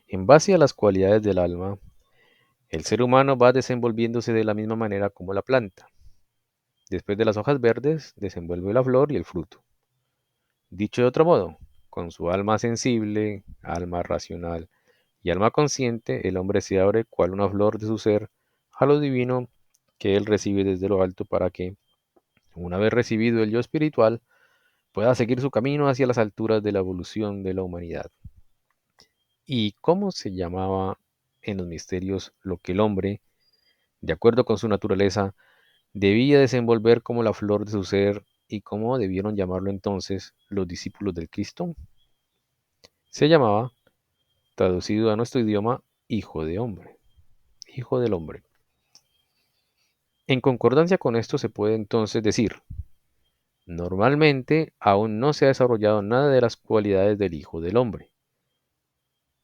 En base a las cualidades del alma, el ser humano va desenvolviéndose de la misma manera como la planta. Después de las hojas verdes, desenvuelve la flor y el fruto. Dicho de otro modo, con su alma sensible, alma racional y alma consciente, el hombre se abre cual una flor de su ser a lo divino que él recibe desde lo alto para que, una vez recibido el yo espiritual, pueda seguir su camino hacia las alturas de la evolución de la humanidad. ¿Y cómo se llamaba en los misterios lo que el hombre, de acuerdo con su naturaleza, debía desenvolver como la flor de su ser y cómo debieron llamarlo entonces los discípulos del Cristo? Se llamaba, traducido a nuestro idioma, Hijo de Hombre, Hijo del Hombre. En concordancia con esto se puede entonces decir, normalmente aún no se ha desarrollado nada de las cualidades del Hijo del Hombre,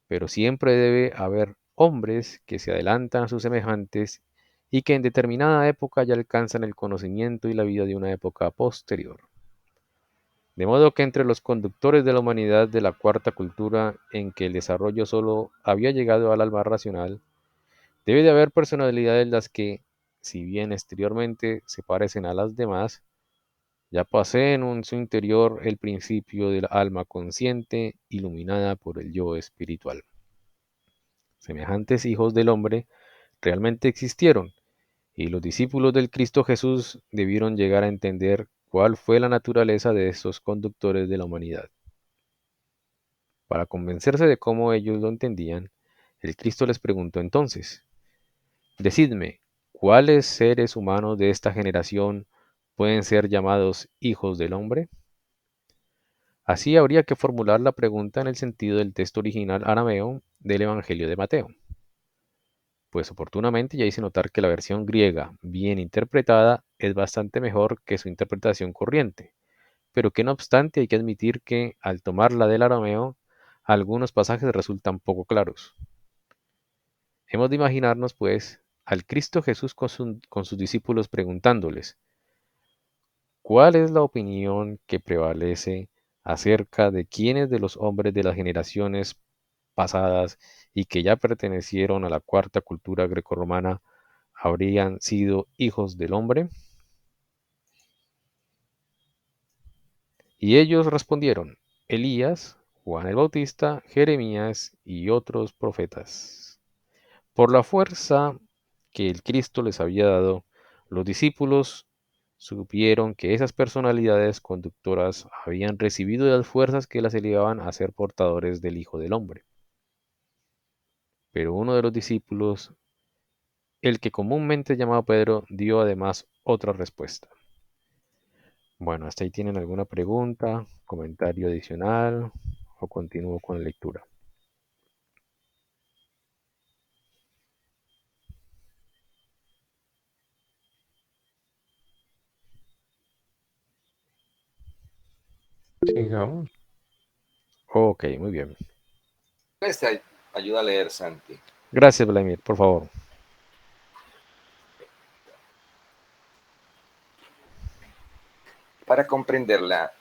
pero siempre debe haber hombres que se adelantan a sus semejantes y que en determinada época ya alcanzan el conocimiento y la vida de una época posterior. De modo que entre los conductores de la humanidad de la cuarta cultura, en que el desarrollo solo había llegado al alma racional, debe de haber personalidades las que, si bien exteriormente se parecen a las demás, ya poseen en su interior el principio del alma consciente iluminada por el yo espiritual. Semejantes hijos del hombre realmente existieron, y los discípulos del Cristo Jesús debieron llegar a entender cuál fue la naturaleza de estos conductores de la humanidad. Para convencerse de cómo ellos lo entendían, el Cristo les preguntó entonces, decidme, ¿cuáles seres humanos de esta generación pueden ser llamados hijos del hombre? Así habría que formular la pregunta en el sentido del texto original arameo del Evangelio de Mateo, pues oportunamente ya hice notar que la versión griega, bien interpretada, es bastante mejor que su interpretación corriente, pero que no obstante hay que admitir que, al tomarla del arameo, algunos pasajes resultan poco claros. Hemos de imaginarnos, pues, al Cristo Jesús con sus discípulos preguntándoles, ¿cuál es la opinión que prevalece acerca de quiénes de los hombres de las generaciones pasadas y que ya pertenecieron a la cuarta cultura grecorromana habrían sido hijos del hombre? Y ellos respondieron, Elías, Juan el Bautista, Jeremías y otros profetas. Por la fuerza que el Cristo les había dado, los discípulos supieron que esas personalidades conductoras habían recibido las fuerzas que las elevaban a ser portadores del Hijo del Hombre. Pero uno de los discípulos, el que comúnmente llamado Pedro, dio además otra respuesta. Bueno, hasta ahí tienen alguna pregunta, comentario adicional o continúo con la lectura. Sigamos. Ok, muy bien. Te ayuda a leer, Santi. Gracias, Vladimir, por favor. Para comprenderla,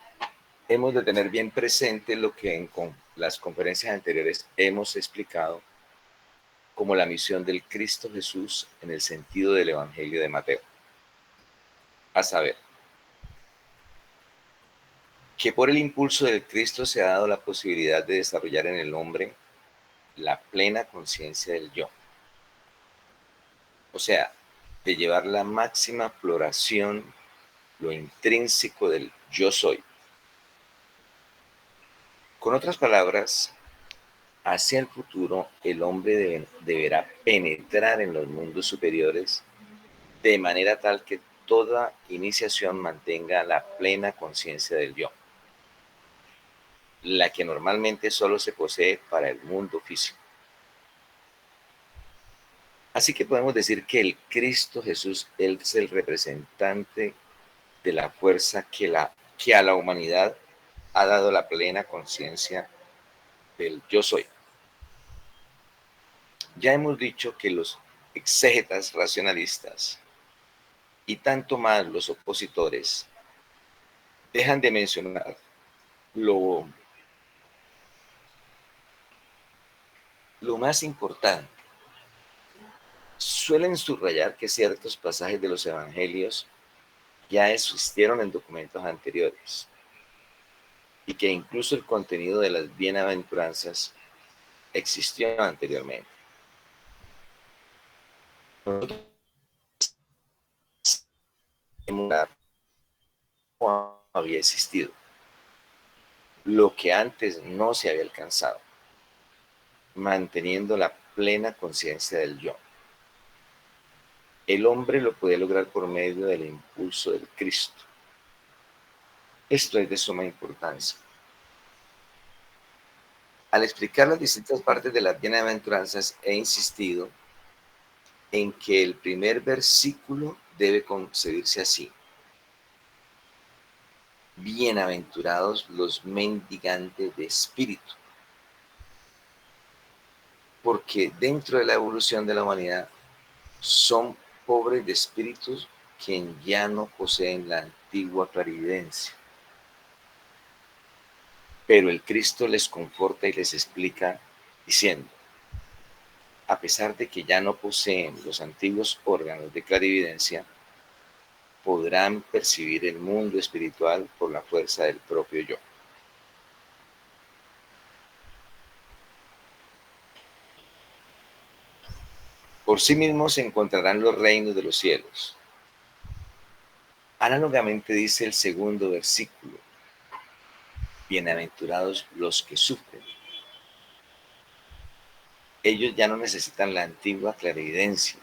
hemos de tener bien presente lo que en las conferencias anteriores hemos explicado como la misión del Cristo Jesús en el sentido del Evangelio de Mateo. A saber, que por el impulso del Cristo se ha dado la posibilidad de desarrollar en el hombre la plena conciencia del yo. O sea, de llevar la máxima floración, lo intrínseco del yo soy. Con otras palabras, hacia el futuro el hombre deberá penetrar en los mundos superiores de manera tal que toda iniciación mantenga la plena conciencia del yo, la que normalmente solo se posee para el mundo físico. Así que podemos decir que el Cristo Jesús es el representante de la fuerza que a la humanidad ha dado la plena conciencia del yo soy. Ya hemos dicho que los exégetas racionalistas y tanto más los opositores dejan de mencionar lo Lo más importante, suelen subrayar que ciertos pasajes de los evangelios ya existieron en documentos anteriores y que incluso el contenido de las bienaventuranzas existió anteriormente. Nosotros no había existido, lo que antes no se había alcanzado, manteniendo la plena conciencia del yo. El hombre lo puede lograr por medio del impulso del Cristo. Esto es de suma importancia. Al explicar las distintas partes de las bienaventuranzas, he insistido en que el primer versículo debe concebirse así: bienaventurados los mendigantes de espíritu, porque dentro de la evolución de la humanidad son pobres de espíritus quien ya no poseen la antigua clarividencia. Pero el Cristo les conforta y les explica diciendo: a pesar de que ya no poseen los antiguos órganos de clarividencia, podrán percibir el mundo espiritual por la fuerza del propio yo. Por sí mismos encontrarán los reinos de los cielos. Análogamente dice el segundo versículo: bienaventurados los que sufren. Ellos ya no necesitan la antigua clarividencia,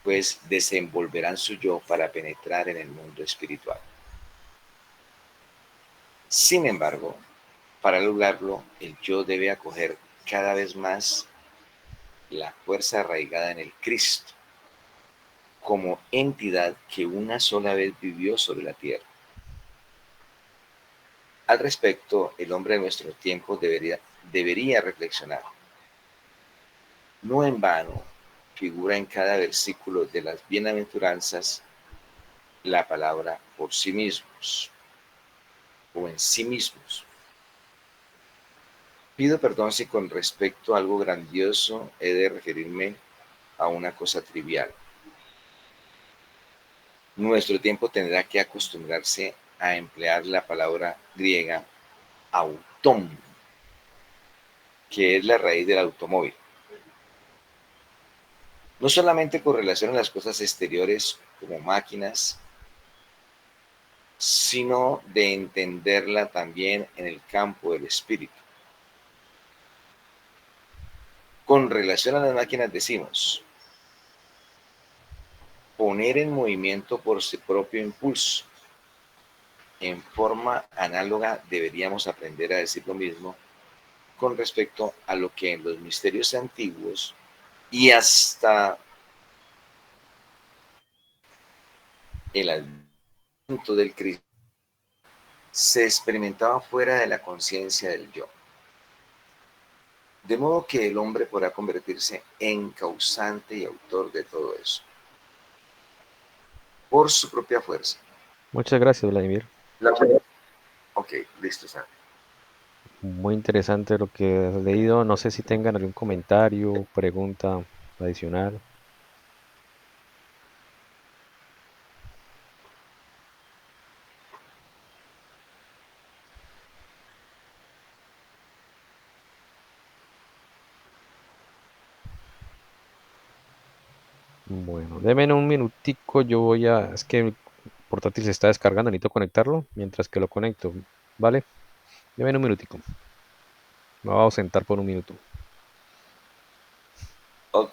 pues desenvolverán su yo para penetrar en el mundo espiritual. Sin embargo, para lograrlo, el yo debe acoger cada vez más la fuerza arraigada en el Cristo, como entidad que una sola vez vivió sobre la tierra. Al respecto, el hombre de nuestro tiempo debería reflexionar. No en vano figura en cada versículo de las bienaventuranzas la palabra por sí mismos o en sí mismos. Pido perdón si con respecto a algo grandioso he de referirme a una cosa trivial. Nuestro tiempo tendrá que acostumbrarse a emplear la palabra griega autón, que es la raíz del automóvil. No solamente con relación a las cosas exteriores como máquinas, sino de entenderla también en el campo del espíritu. Con relación a las máquinas decimos: poner en movimiento por su propio impulso. En forma análoga deberíamos aprender a decir lo mismo con respecto a lo que en los misterios antiguos y hasta el advento del Cristo se experimentaba fuera de la conciencia del yo. De modo que el hombre podrá convertirse en causante y autor de todo eso, por su propia fuerza. Muchas gracias, Vladimir. La... Ok, listo, Santi. Muy interesante lo que has leído. No sé si tengan algún comentario, pregunta adicional. Bueno, denme un minutico, yo voy a... Es que el portátil se está descargando, necesito conectarlo mientras que lo conecto, ¿vale? Denme un minutico. Me voy a ausentar por un minuto. Ok,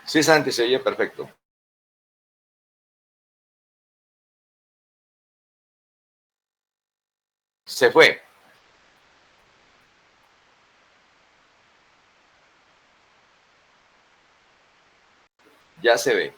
Sí, Santi, se oye perfecto. Se fue. Ya se ve.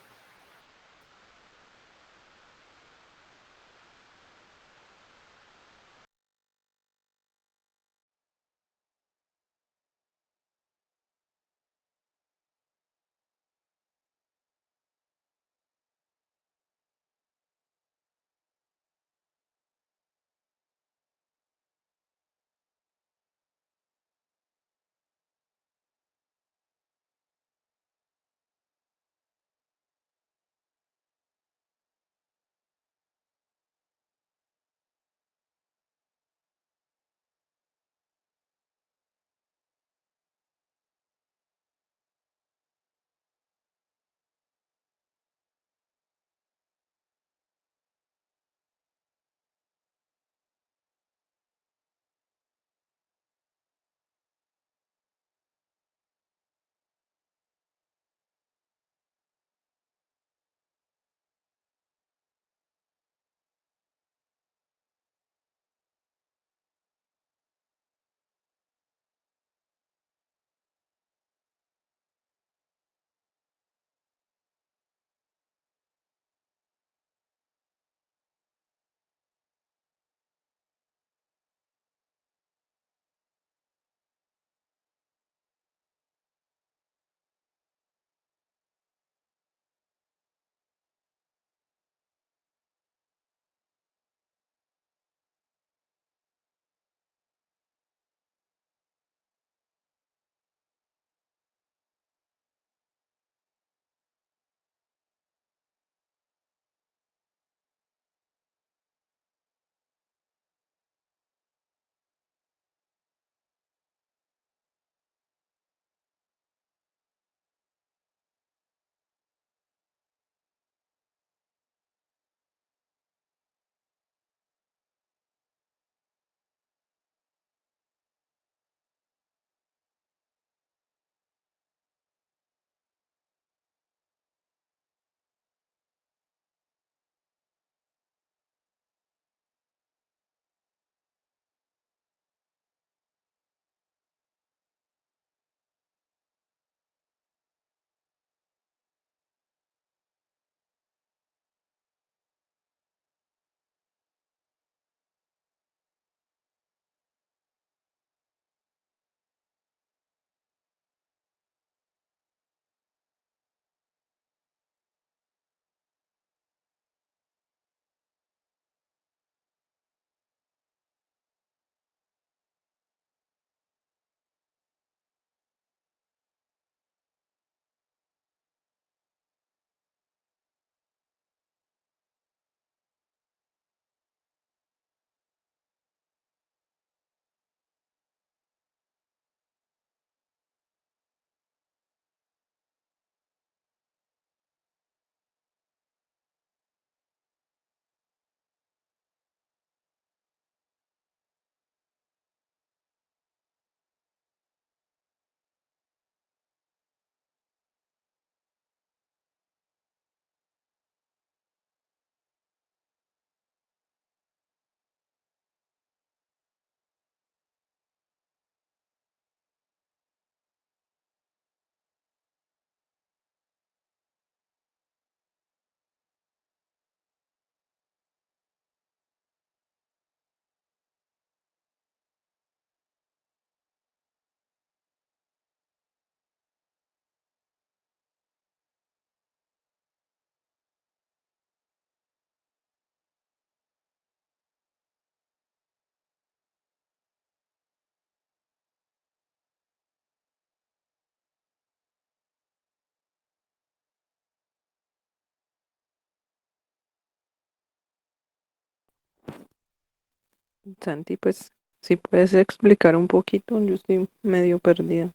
Santi, pues, si puedes explicar un poquito, yo estoy medio perdida.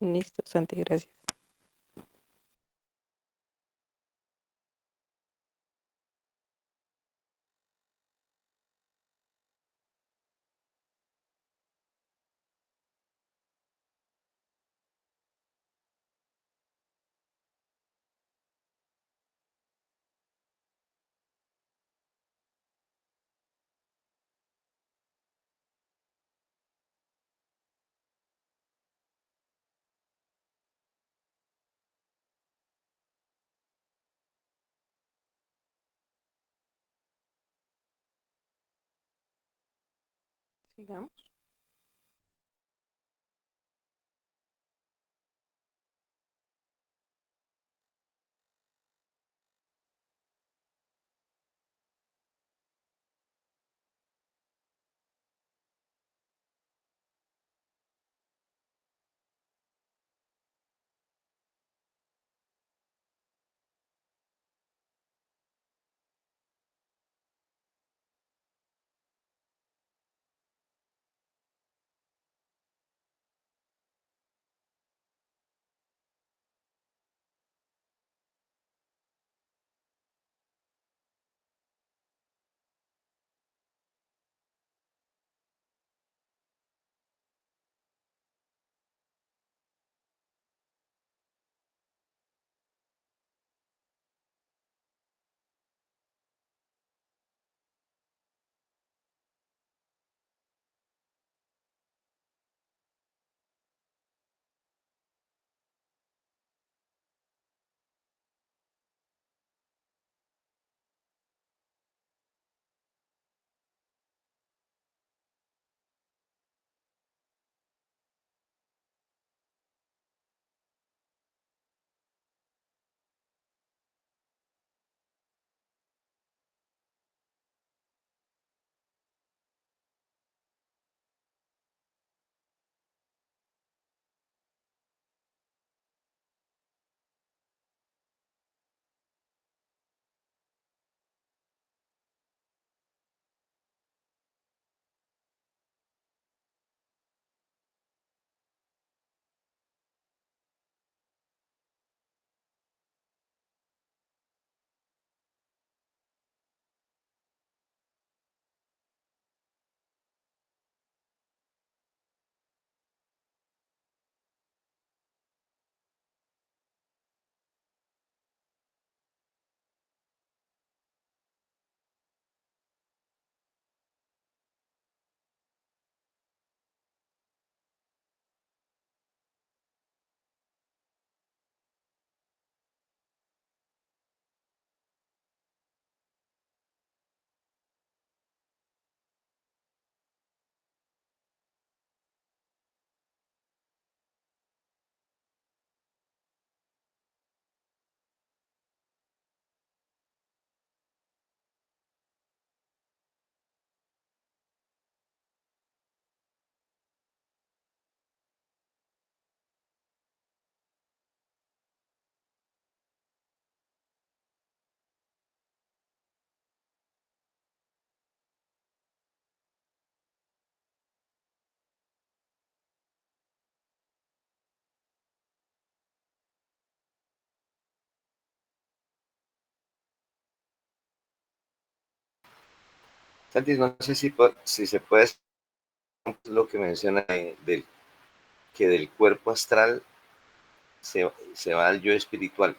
Listo, Santi, gracias. Sigamos. Santi, no sé si se puede lo que menciona que del cuerpo astral se va al yo espiritual.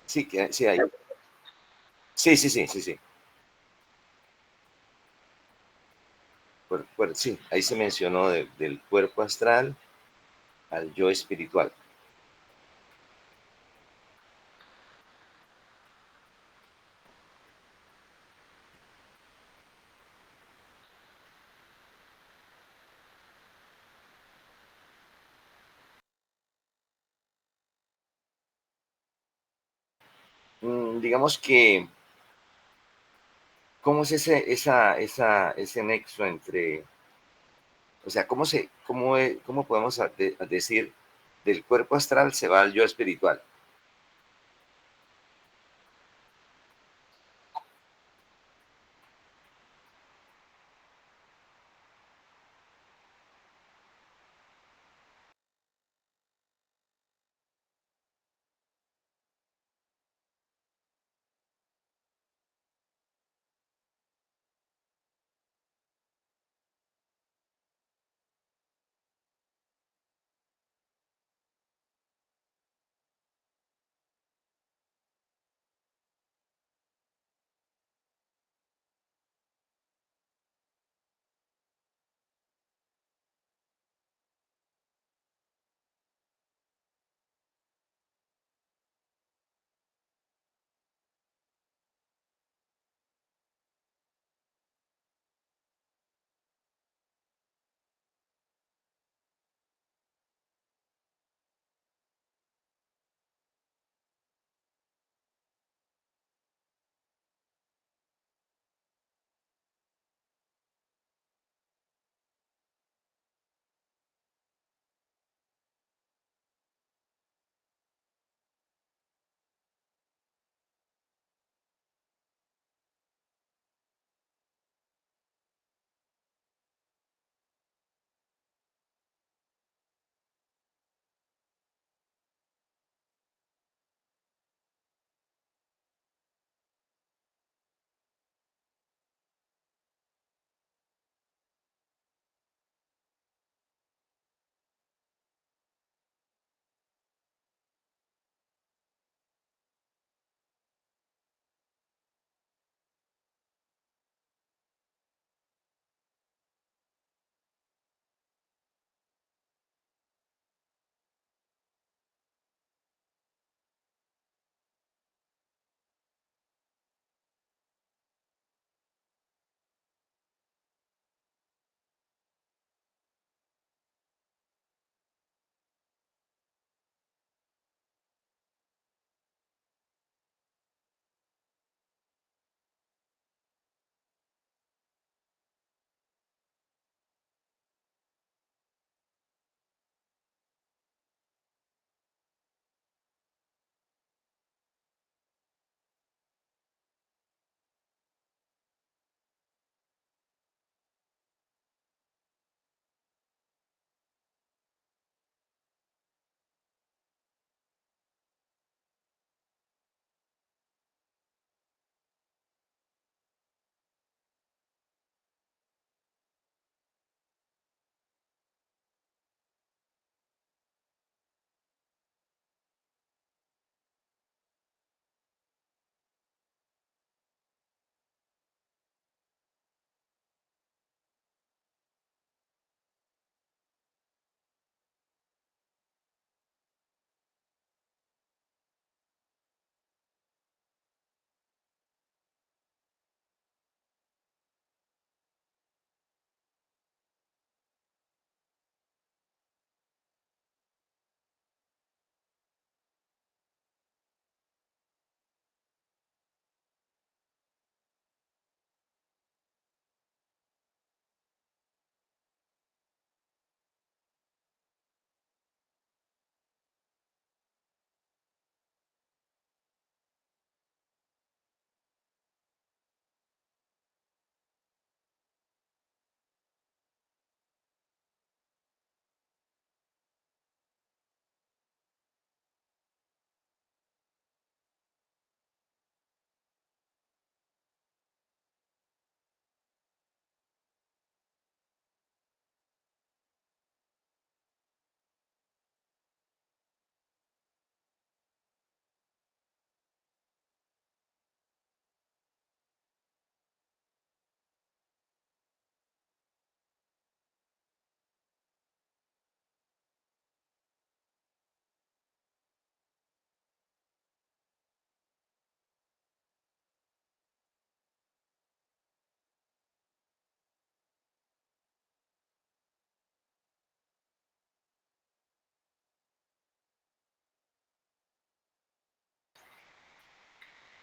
Sí, sí hay. Sí. Sí, ahí se mencionó del cuerpo astral al yo espiritual. Digamos que, ¿cómo es ese nexo entre, o sea, cómo podemos decir del cuerpo astral se va al yo espiritual?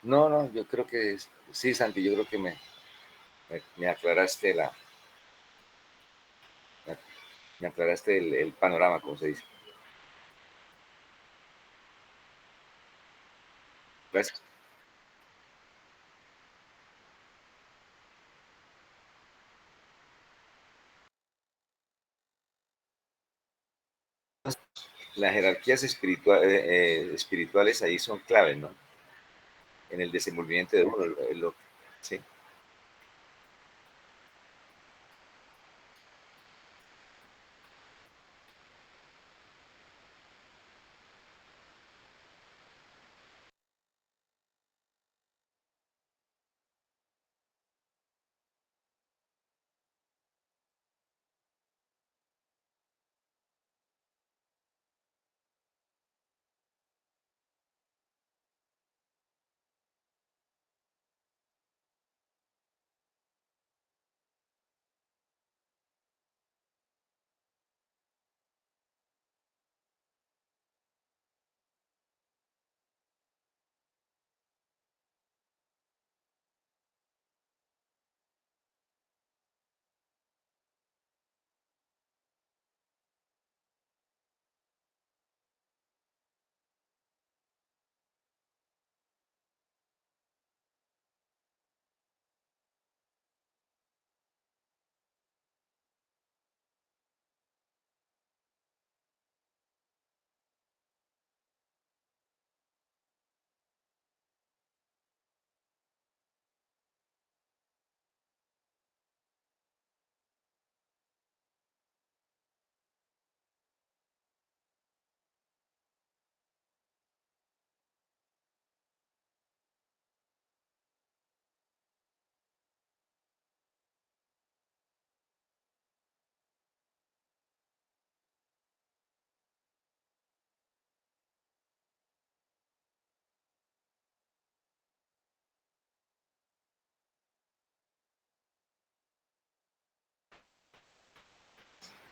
No, no, yo creo que sí, Santi, yo creo que me aclaraste me, me aclaraste el panorama, como se dice. Gracias. Las jerarquías espirituales ahí son claves, ¿no? En el desenvolvimiento de uno. Sí.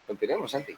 Continuemos, Santi.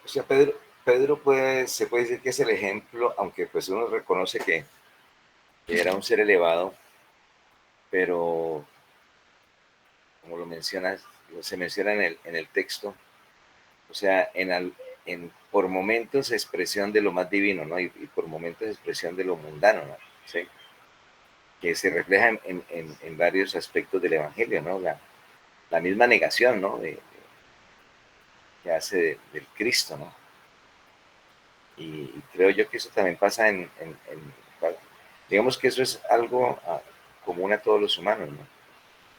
O sea, Pedro se puede decir que es el ejemplo, aunque pues uno reconoce que era un ser elevado, pero como lo mencionas, se menciona en el texto, o sea, por momentos expresión de lo más divino, ¿no? Y por momentos expresión de lo mundano, ¿no? ¿Sí? Que se refleja en varios aspectos del Evangelio, ¿no? La misma negación, ¿no? Que hace del Cristo, ¿no? Y creo yo que eso también pasa digamos que eso es algo común a todos los humanos, ¿no?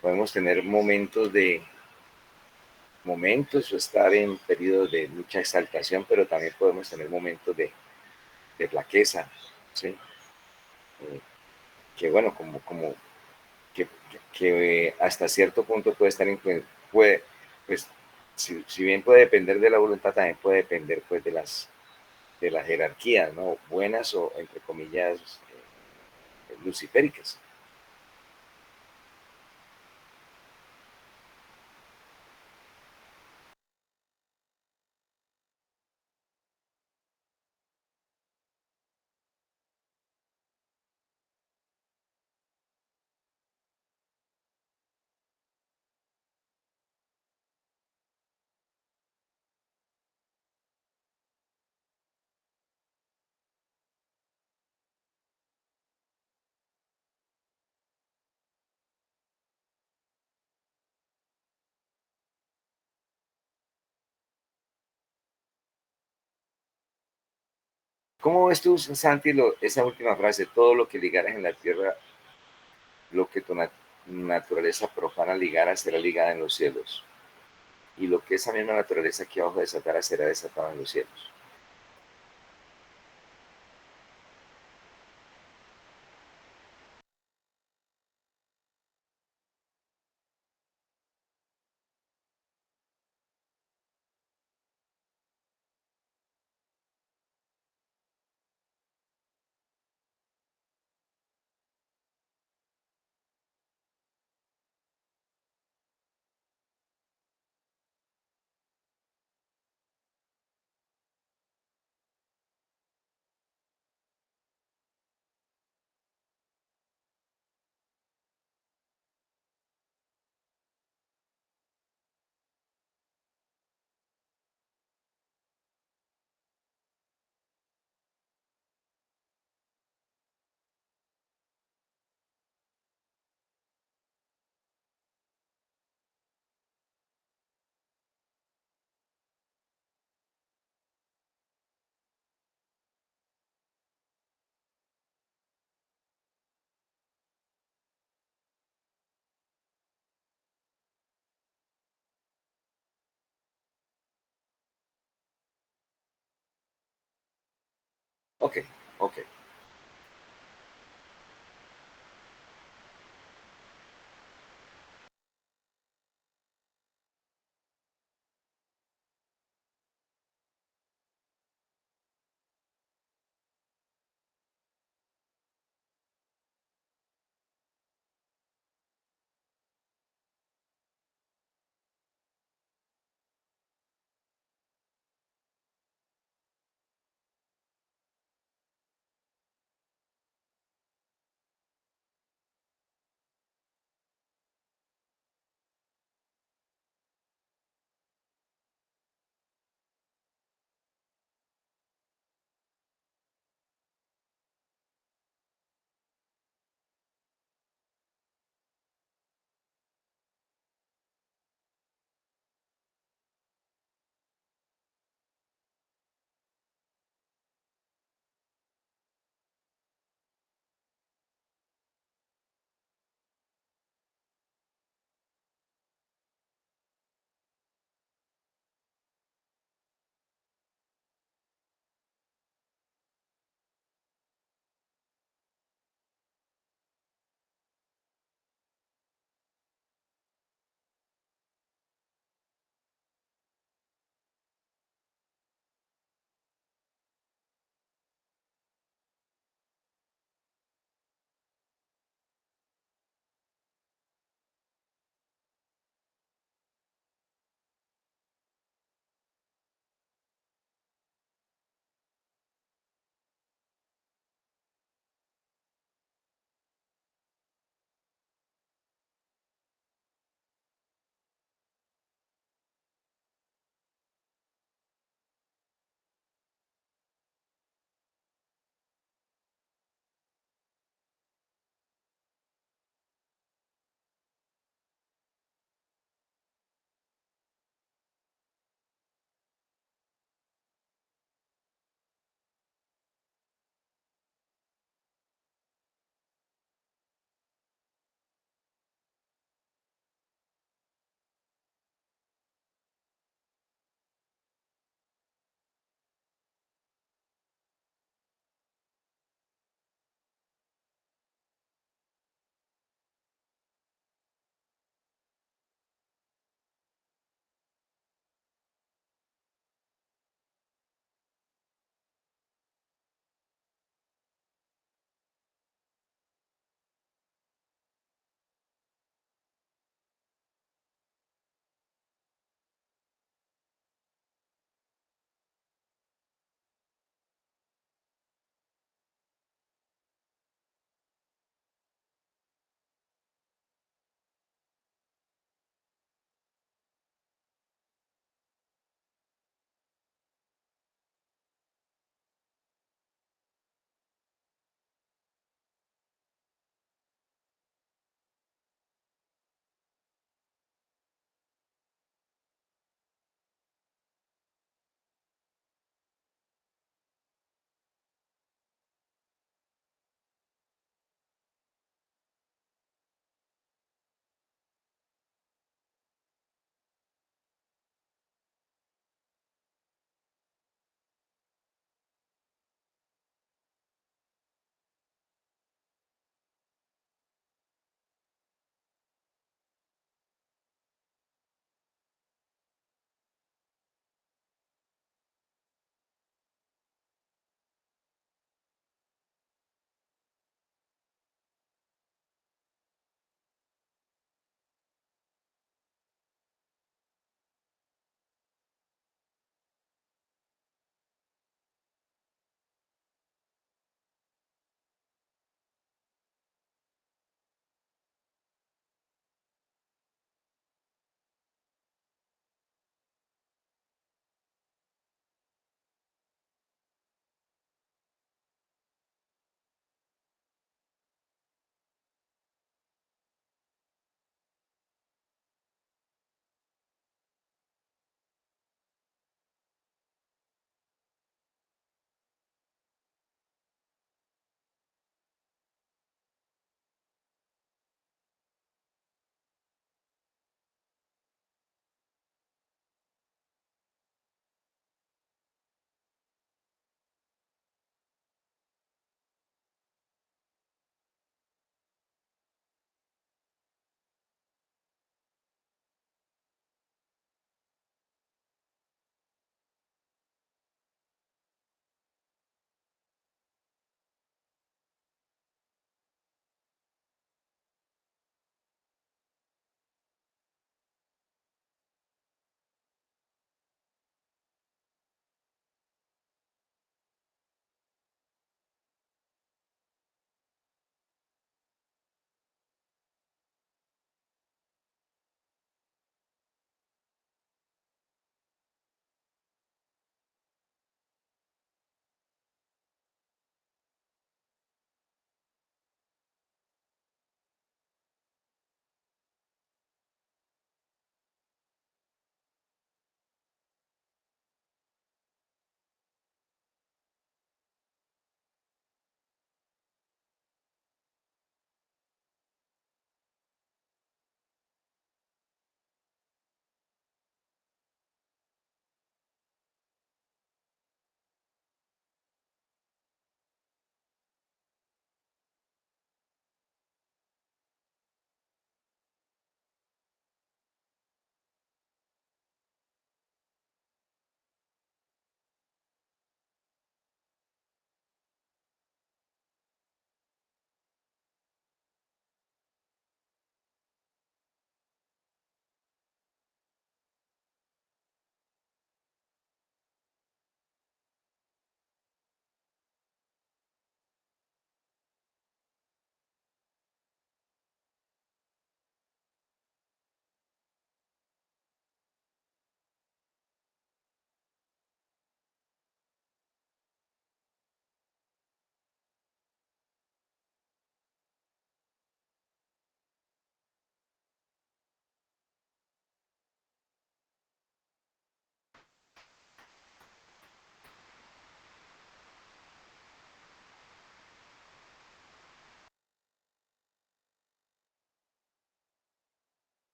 Podemos tener momentos o estar en periodos de mucha exaltación, pero también podemos tener momentos de flaqueza, ¿sí? Que bueno, que hasta cierto punto puede estar, puede, pues, si bien puede depender de la voluntad, también puede depender pues de las jerarquías, ¿no? Buenas o entre comillas luciféricas. ¿Cómo ves tú, Santi, esa última frase? Todo lo que ligaras en la tierra, lo que tu naturaleza profana ligara, será ligada en los cielos. Y lo que esa misma naturaleza aquí abajo desatara, será desatado en los cielos. Ok, ok.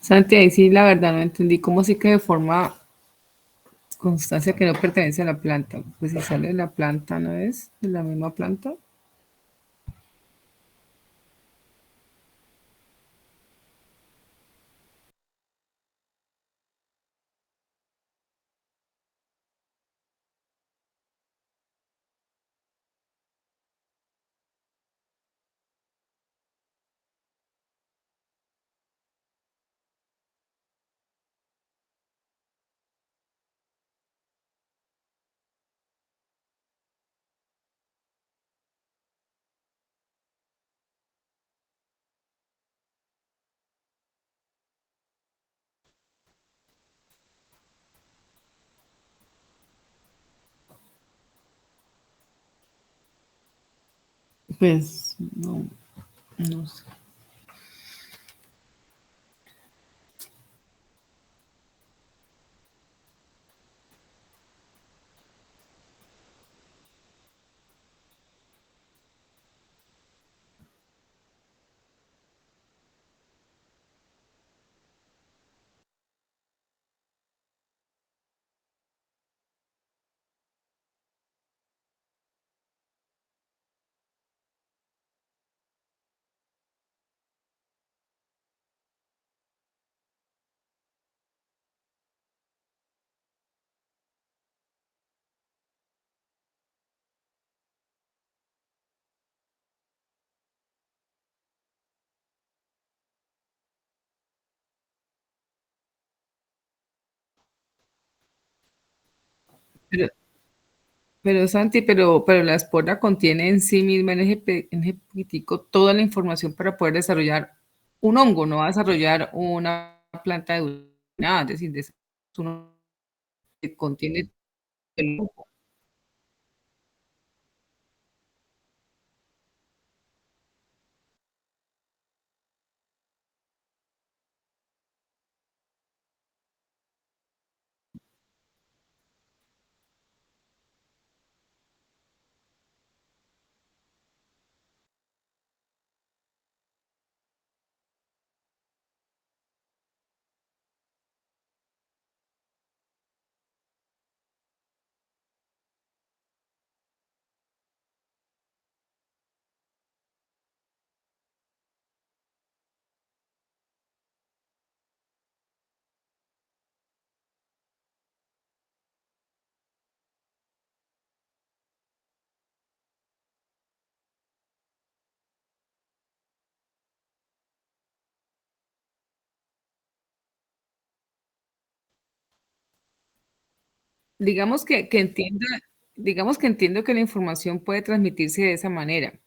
Santi, ahí sí, la verdad no entendí cómo sí que de forma constancia que no pertenece a la planta. Pues si sale de la planta, ¿no es? De la misma planta. Pues no, no sé. Pero, pero Santi, pero la espora contiene en sí misma, en ese poquitico, toda la información para poder desarrollar un hongo, no va a desarrollar una planta de nada, es decir, es uno que contiene el hongo. Digamos que entienda, digamos que entiendo que la información puede transmitirse de esa manera,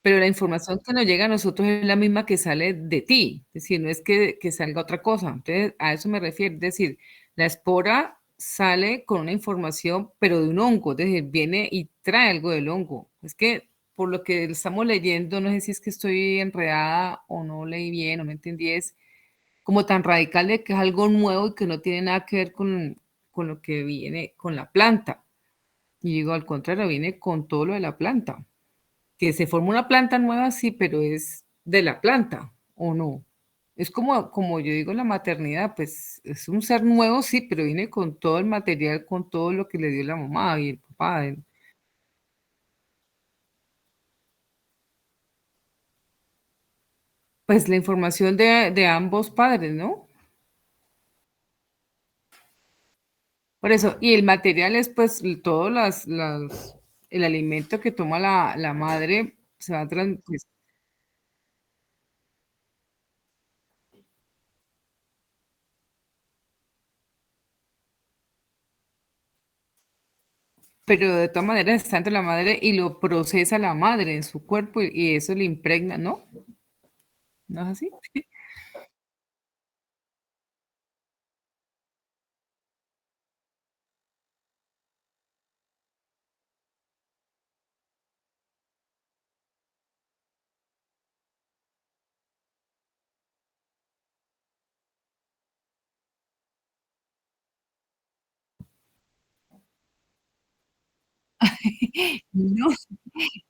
pero la información que nos llega a nosotros es la misma que sale de ti, es decir, no es que salga otra cosa. Entonces, a eso me refiero, es decir, la espora sale con una información, pero de un hongo, es decir, viene y trae algo del hongo. Es que por lo que estamos leyendo, no sé si es que estoy enredada o no leí bien o no entendí, es como tan radical de que es algo nuevo y que no tiene nada que ver con lo que viene con la planta. Y digo, al contrario, viene con todo lo de la planta. Que se forma una planta nueva, sí, pero es de la planta, ¿o no? Es como yo digo, la maternidad, pues es un ser nuevo, sí, pero viene con todo el material, con todo lo que le dio la mamá y el papá. Pues la información de ambos padres, ¿no? Por eso, y el material es pues todo el alimento que toma la madre, se va a pues, pero de todas maneras está entre la madre y lo procesa la madre en su cuerpo y eso le impregna, ¿no? ¿No es así? No,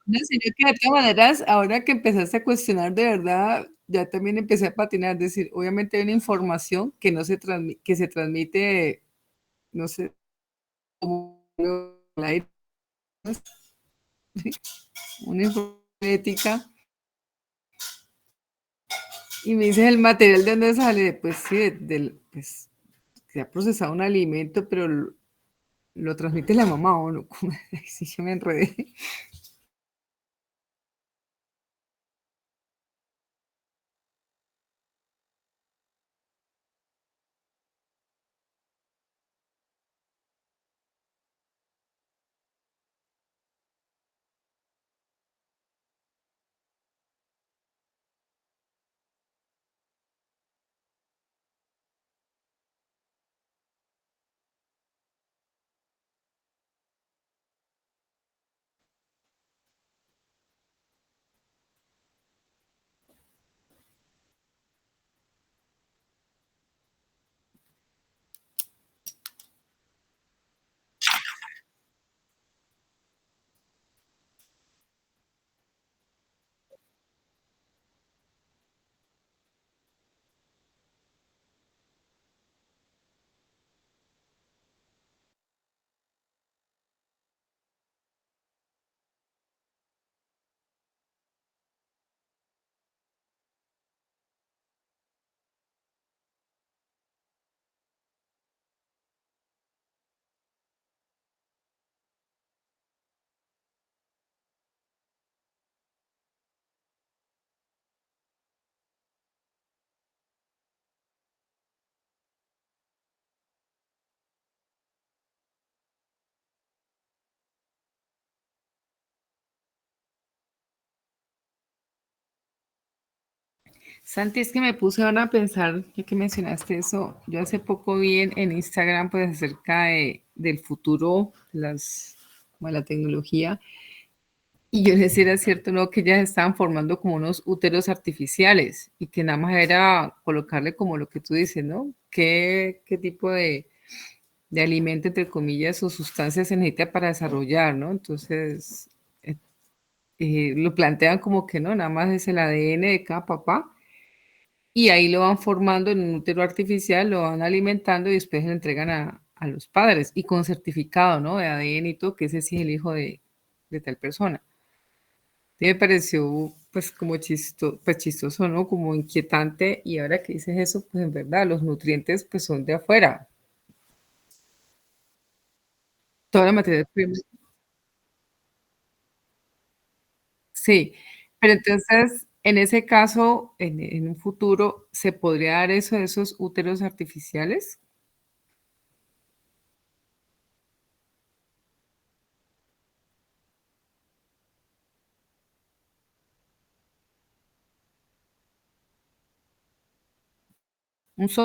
no, sino que de todas maneras, ahora que empezaste a cuestionar de verdad, ya también empecé a patinar, es decir, obviamente hay una información que no se transmi que se transmite, no sé, como al aire, ¿no? Una información ética, y me dices: "¿El material de dónde sale?". Pues sí, del pues, se ha procesado un alimento, pero lo transmite la mamá, ¿o no? ¿Cómo? Sí, yo me enredé. Santi, es que me puse ahora a pensar, ya que mencionaste eso, yo hace poco vi en Instagram pues acerca del futuro, como de la tecnología, y yo les decía, era cierto, ¿no? Que ya estaban formando como unos úteros artificiales y que nada más era colocarle como lo que tú dices, ¿no? ¿Qué tipo de alimento, entre comillas, o sustancias se necesita para desarrollar, ¿no? Entonces, lo plantean como que no, nada más es el ADN de cada papá y ahí lo van formando en un útero artificial, lo van alimentando y después lo entregan a los padres y con certificado, ¿no? De ADN y todo, que ese sí es el hijo de tal persona. Sí me pareció pues como pues chistoso, ¿no? Como inquietante y ahora que dices eso, pues en verdad los nutrientes pues son de afuera. Toda la materia prima. Sí, pero entonces en ese caso, en un futuro, ¿se podría dar eso de esos úteros artificiales? Un so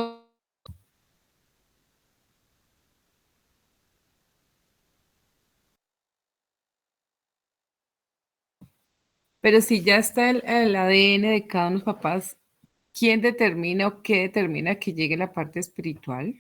Pero si ya está el ADN de cada uno de los papás, ¿quién determina o qué determina que llegue la parte espiritual?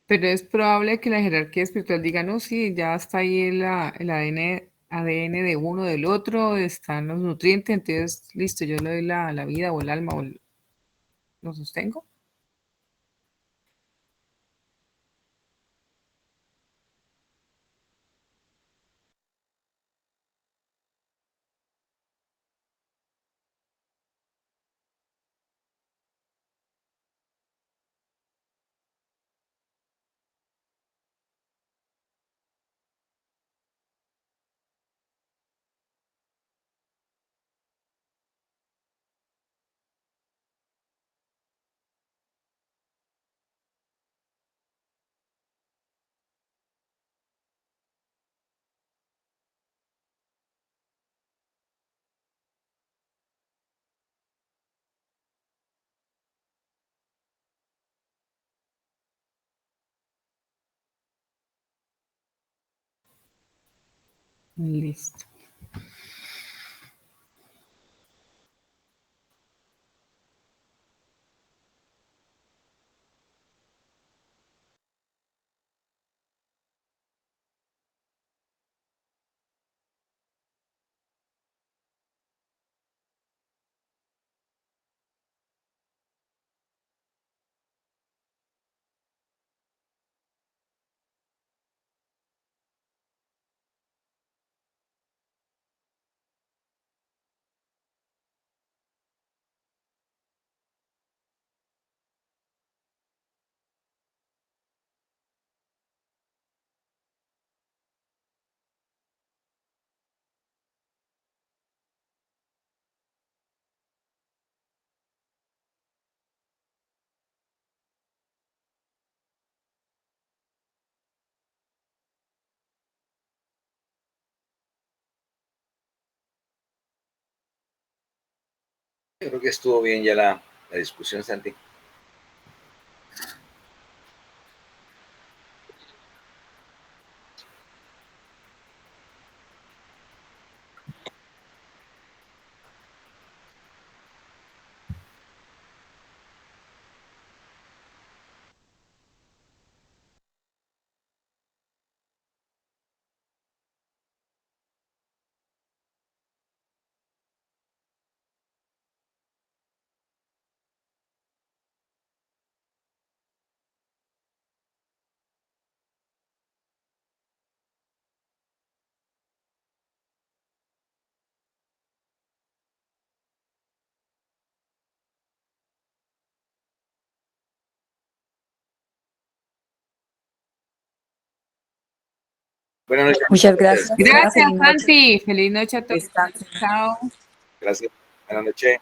Pero es probable que la jerarquía espiritual diga, no, sí, ya está ahí el ADN de uno del otro, están los nutrientes, entonces listo, yo le doy la vida o el alma o lo sostengo. Listo. Yo creo que estuvo bien ya la discusión, Santi. Buenas noches. Muchas gracias. Gracias, Feliz noche. Santi. Feliz noche a todos. Descansen. Chao. Gracias. Buenas noches.